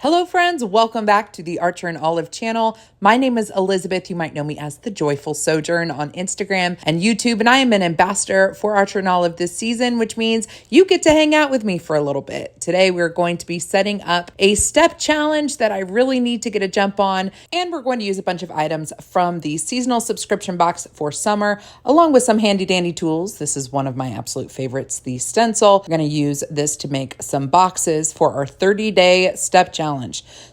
Hello friends, welcome back to the Archer and Olive channel. My name is Elizabeth. You might know me as The Joyful Sojourn on Instagram and YouTube, and I am an ambassador for Archer and Olive this season, which means you get to hang out with me for a little bit. Today we're going to be setting up a step challenge that I really need to get a jump on, and we're going to use a bunch of items from the seasonal subscription box for summer, along with some handy dandy tools. This is one of my absolute favorites, the stencil. We're going to use this to make some boxes for our 30-day step challenge.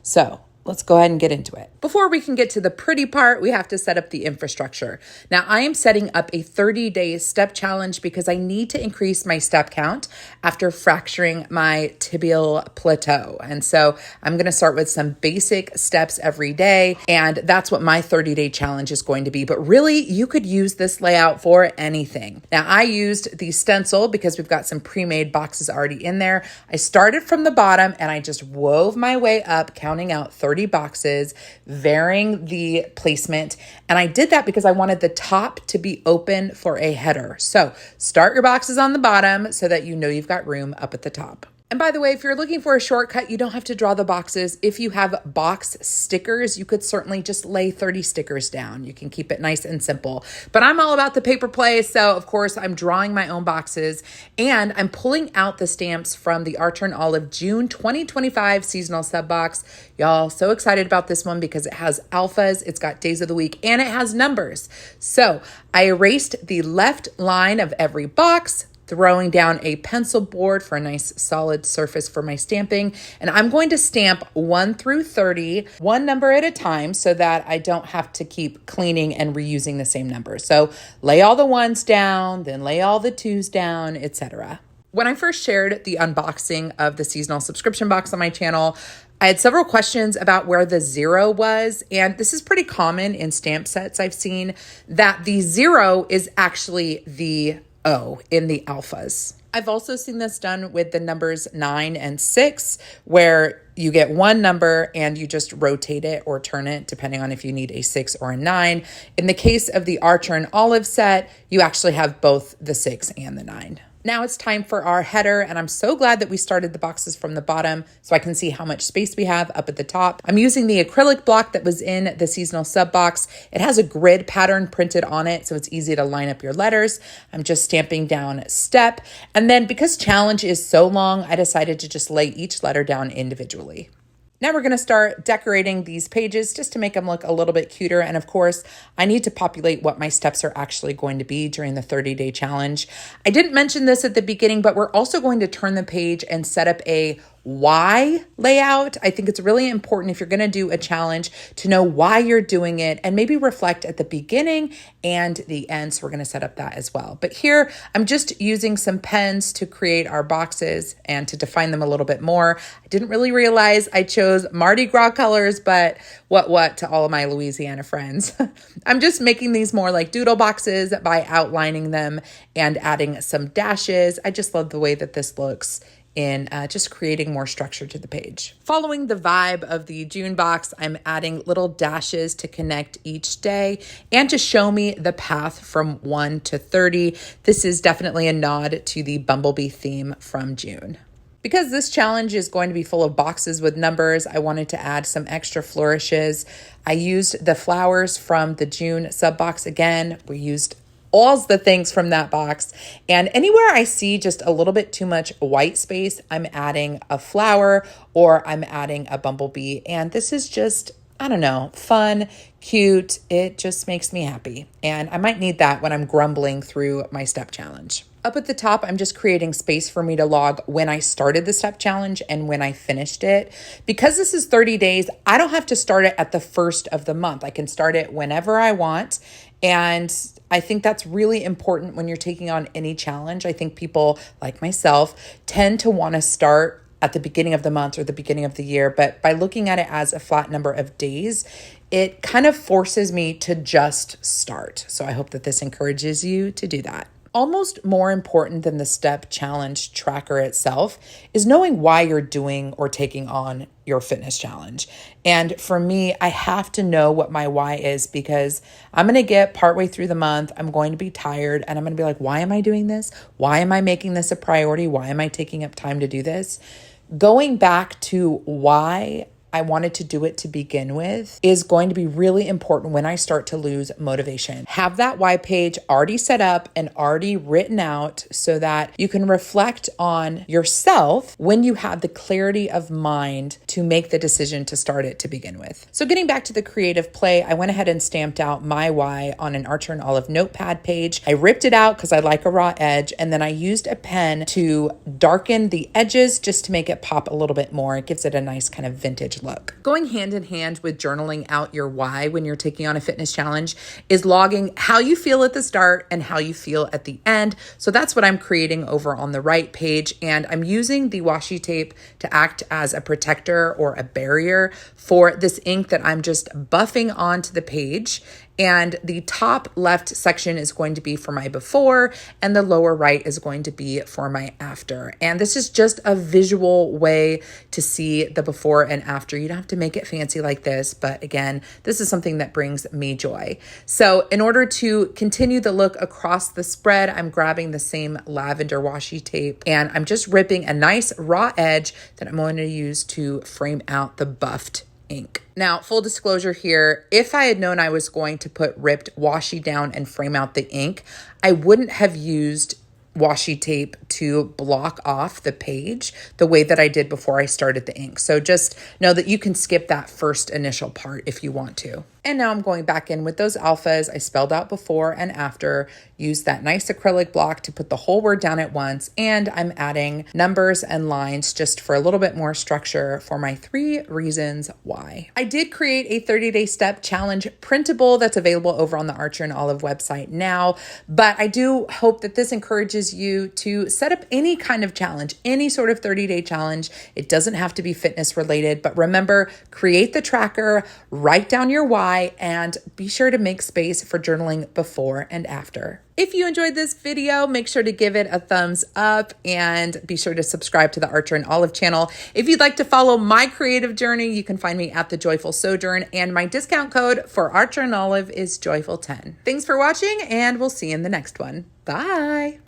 So let's go ahead and get into it. Before we can get to the pretty part, we have to set up the infrastructure. Now, I am setting up a 30-day step challenge because I need to increase my step count after fracturing my tibial plateau. And so I'm going to start with some basic steps every day. And that's what my 30-day challenge is going to be. But really, you could use this layout for anything. Now, I used the stencil because we've got some pre-made boxes already in there. I started from the bottom and I just wove my way up, counting out 30 boxes, varying the placement. And I did that because I wanted the top to be open for a header. So start your boxes on the bottom so that you know you've got room up at the top. And by the way, if you're looking for a shortcut, you don't have to draw the boxes. If you have box stickers, you could certainly just lay 30 stickers down. You can keep it nice and simple. But I'm all about the paper play, so of course I'm drawing my own boxes and I'm pulling out the stamps from the Archer and Olive June 2025 seasonal sub box. Y'all, so excited about this one because it has alphas, it's got days of the week, and it has numbers. So I erased the left line of every box, throwing down a pencil board for a nice solid surface for my stamping. And I'm going to stamp 1 through 30, one number at a time so that I don't have to keep cleaning and reusing the same number. So lay all the ones down, then lay all the twos down, etc. When I first shared the unboxing of the seasonal subscription box on my channel, I had several questions about where the 0 was, and this is pretty common in stamp sets I've seen, that the 0 is actually the O in the alphas. I've also seen this done with the numbers 9 and 6, where you get one number and you just rotate it or turn it depending on if you need a 6 or a 9. In the case of the Archer and Olive set, you actually have both the 6 and the 9. Now it's time for our header, and I'm so glad that we started the boxes from the bottom so I can see how much space we have up at the top. I'm using the acrylic block that was in the seasonal sub box. It has a grid pattern printed on it, so it's easy to line up your letters. I'm just stamping down step. And then because challenge is so long, I decided to just lay each letter down individually. Now we're going to start decorating these pages just to make them look a little bit cuter. And of course, I need to populate what my steps are actually going to be during the 30-day challenge. I didn't mention this at the beginning, but we're also going to turn the page and set up a why layout. I think it's really important if you're going to do a challenge to know why you're doing it and maybe reflect at the beginning and the end. So we're going to set up that as well. But here I'm just using some pens to create our boxes and to define them a little bit more. I didn't really realize I chose Mardi Gras colors, but what to all of my Louisiana friends. I'm just making these more like doodle boxes by outlining them and adding some dashes. I just love the way that this looks in just creating more structure to the page. Following the vibe of the June box, I'm adding little dashes to connect each day and to show me the path from 1 to 30. This is definitely a nod to the Bumblebee theme from June. Because this challenge is going to be full of boxes with numbers, I wanted to add some extra flourishes. I used the flowers from the June sub box again. We used all the things from that box. And anywhere I see just a little bit too much white space, I'm adding a flower or I'm adding a bumblebee. And this is just, I don't know, fun, cute. It just makes me happy. And I might need that when I'm grumbling through my step challenge. Up at the top, I'm just creating space for me to log when I started the step challenge and when I finished it. Because this is 30 days, I don't have to start it at the first of the month. I can start it whenever I want. And I think that's really important when you're taking on any challenge. I think people like myself tend to want to start at the beginning of the month or the beginning of the year. But by looking at it as a flat number of days, it kind of forces me to just start. So I hope that this encourages you to do that. Almost more important than the step challenge tracker itself is knowing why you're doing or taking on your fitness challenge. And for me, I have to know what my why is because I'm going to get partway through the month. I'm going to be tired and I'm going to be like, why am I doing this? Why am I making this a priority? Why am I taking up time to do this? Going back to why I wanted to do it to begin with is going to be really important when I start to lose motivation. Have that why page already set up and already written out so that you can reflect on yourself when you have the clarity of mind to make the decision to start it to begin with. So getting back to the creative play, I went ahead and stamped out my why on an Archer and Olive notepad page. I ripped it out because I like a raw edge, and then I used a pen to darken the edges just to make it pop a little bit more. It gives it a nice kind of vintage look. Going hand in hand with journaling out your why when you're taking on a fitness challenge is logging how you feel at the start and how you feel at the end. So that's what I'm creating over on the right page. And I'm using the washi tape to act as a protector or a barrier for this ink that I'm just buffing onto the page. And the top left section is going to be for my before, and the lower right is going to be for my after. And this is just a visual way to see the before and after. You don't have to make it fancy like this, but again, this is something that brings me joy. So in order to continue the look across the spread, I'm grabbing the same lavender washi tape, and I'm just ripping a nice raw edge that I'm going to use to frame out the buffed ink. Now, full disclosure here, if I had known I was going to put ripped washi down and frame out the ink, I wouldn't have used washi tape to block off the page the way that I did before I started the ink. So just know that you can skip that first initial part if you want to. And now I'm going back in with those alphas I spelled out before and after, use that nice acrylic block to put the whole word down at once. And I'm adding numbers and lines just for a little bit more structure for my 3 reasons why. I did create a 30-day step challenge printable that's available over on the Archer and Olive website now, but I do hope that this encourages you to set up any kind of challenge, any sort of 30-day challenge. It doesn't have to be fitness related, but remember, create the tracker, write down your why, and be sure to make space for journaling before and after. If you enjoyed this video, make sure to give it a thumbs up and be sure to subscribe to the Archer and Olive channel. If you'd like to follow my creative journey, you can find me at The Joyful Sojourn, and my discount code for Archer and Olive is Joyful10. Thanks for watching, and we'll see you in the next one. Bye.